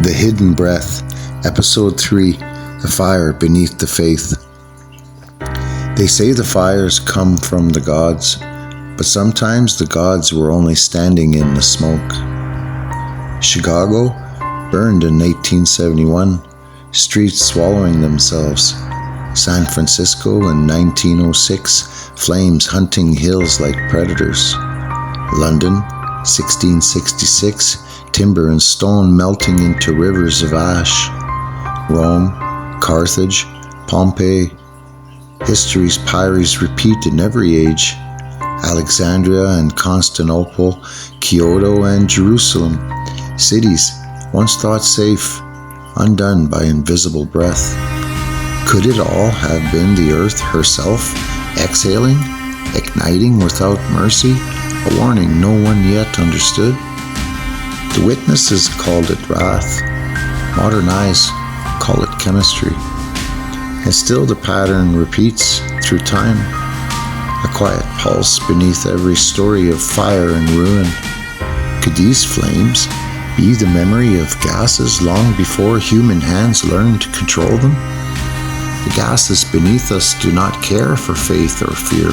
The Hidden Breath, Episode 3, The Fire Beneath the Faith. They say the fires come from the gods, but sometimes the gods were only standing in the smoke. Chicago burned in 1871, streets swallowing themselves. San Francisco in 1906, flames hunting hills like predators. London, 1666, timber and stone melting into rivers of ash. Rome, Carthage, Pompeii. History's pyres repeat in every age. Alexandria and Constantinople, Kyoto and Jerusalem. Cities once thought safe, undone by invisible breath. Could it all have been the earth herself, exhaling, igniting without mercy, a warning no one yet understood? The witnesses called it wrath. Modern eyes call it chemistry. And still the pattern repeats through time, a quiet pulse beneath every story of fire and ruin. Could these flames be the memory of gases long before human hands learned to control them? The gases beneath us do not care for faith or fear.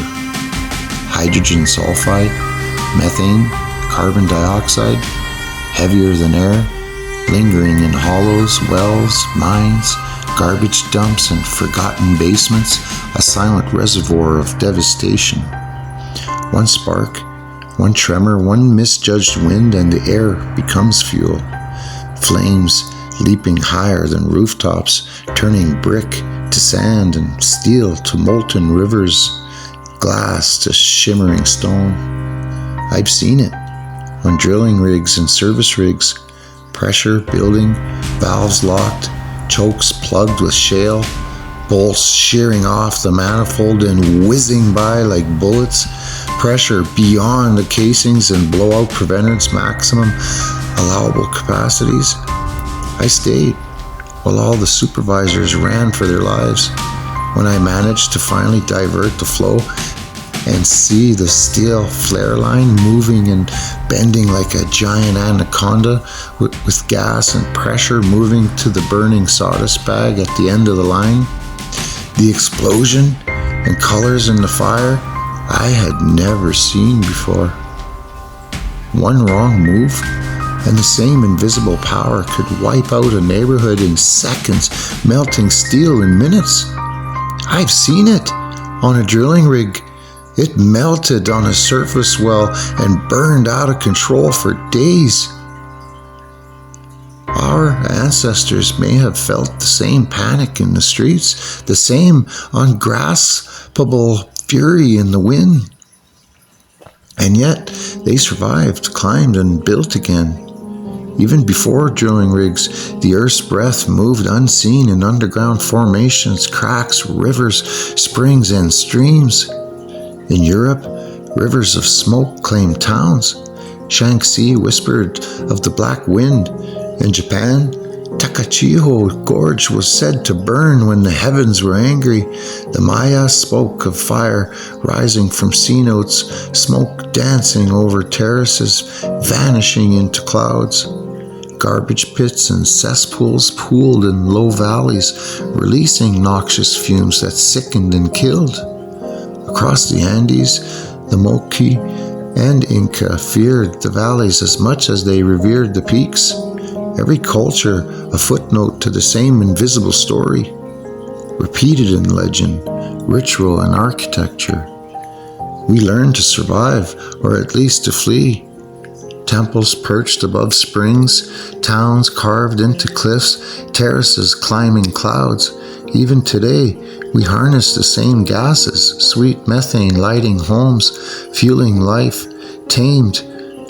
Hydrogen sulfide, methane, carbon dioxide, heavier than air, lingering in hollows, wells, mines, garbage dumps, and forgotten basements, a silent reservoir of devastation. One spark, one tremor, one misjudged wind, and the air becomes fuel. Flames leaping higher than rooftops, turning brick to sand and steel to molten rivers, glass to shimmering stone. I've seen it on drilling rigs and service rigs, pressure building, valves locked, chokes plugged with shale, bolts shearing off the manifold and whizzing by like bullets, pressure beyond the casings and blowout preventers' maximum allowable capacities. I stayed while all the supervisors ran for their lives. When I managed to finally divert the flow and see the steel flare line moving and bending like a giant anaconda with gas and pressure moving to the burning sawdust bag at the end of the line, the explosion and colors in the fire I had never seen before. One wrong move and the same invisible power could wipe out a neighborhood in seconds, melting steel in minutes. I've seen it on a drilling rig. It melted on a surface well and burned out of control for days. Our ancestors may have felt the same panic in the streets, the same ungraspable fury in the wind. And yet they survived, climbed, and built again. Even before drilling rigs, the earth's breath moved unseen in underground formations, cracks, rivers, springs, and streams. In Europe, rivers of smoke claimed towns. Shaanxi whispered of the Black Wind. In Japan, Takachiho Gorge was said to burn when the heavens were angry. The Maya spoke of fire rising from cenotes, smoke dancing over terraces, vanishing into clouds. Garbage pits and cesspools pooled in low valleys, releasing noxious fumes that sickened and killed. Across the Andes, the Moqui and Inca feared the valleys as much as they revered the peaks. Every culture a footnote to the same invisible story, repeated in legend, ritual, and architecture. We learned to survive, or at least to flee. Temples perched above springs, towns carved into cliffs, terraces climbing clouds. Even today, we harness the same gases, sweet methane lighting homes, fueling life, tamed,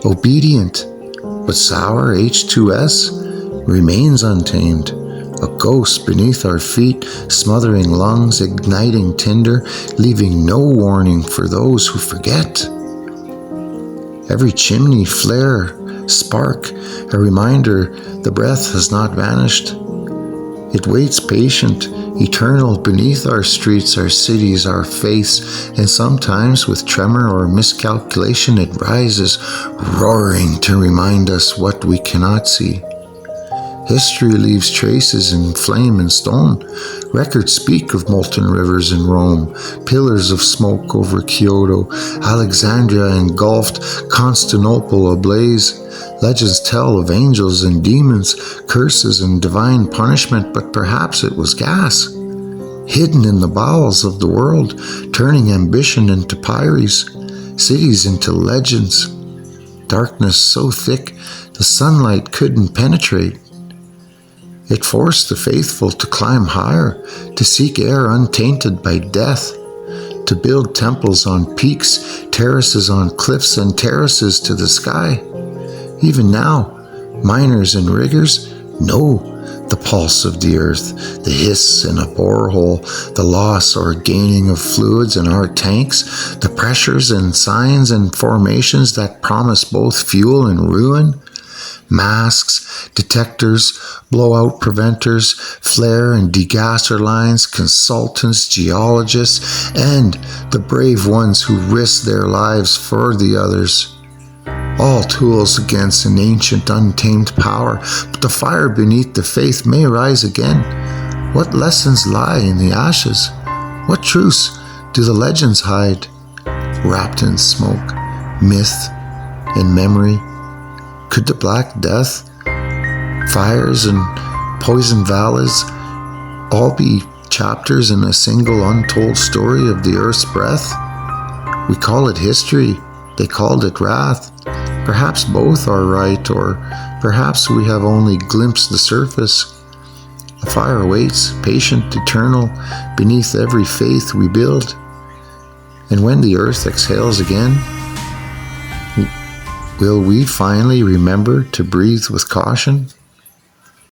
obedient. But sour H2S remains untamed, a ghost beneath our feet, smothering lungs, igniting tinder, leaving no warning for those who forget. Every chimney flare, spark, a reminder the breath has not vanished. It waits patient, eternal beneath our streets, our cities, our faiths, and sometimes with tremor or miscalculation it rises, roaring to remind us what we cannot see. History leaves traces in flame and stone. Records speak of molten rivers in Rome, pillars of smoke over Kyoto, Alexandria engulfed, Constantinople ablaze. Legends tell of angels and demons, curses and divine punishment, but perhaps it was gas, hidden in the bowels of the world, turning ambition into pyres, cities into legends. Darkness so thick the sunlight couldn't penetrate. It forced the faithful to climb higher, to seek air untainted by death, to build temples on peaks, terraces on cliffs, and terraces to the sky. Even now, miners and riggers know the pulse of the earth, the hiss in a borehole, the loss or gaining of fluids in our tanks, the pressures and signs and formations that promise both fuel and ruin. Masks, detectors, blowout preventers, flare and degasser lines, consultants, geologists, and the brave ones who risk their lives for the others. All tools against an ancient untamed power, but the fire beneath the faith may rise again. What lessons lie in the ashes? What truths do the legends hide? Wrapped in smoke, myth, and memory, could the Black Death, fires and poison valleys all be chapters in a single untold story of the earth's breath? We call it history, they called it wrath. Perhaps both are right, or perhaps we have only glimpsed the surface. The fire awaits, patient, eternal, beneath every faith we build. And when the earth exhales again, will we finally remember to breathe with caution?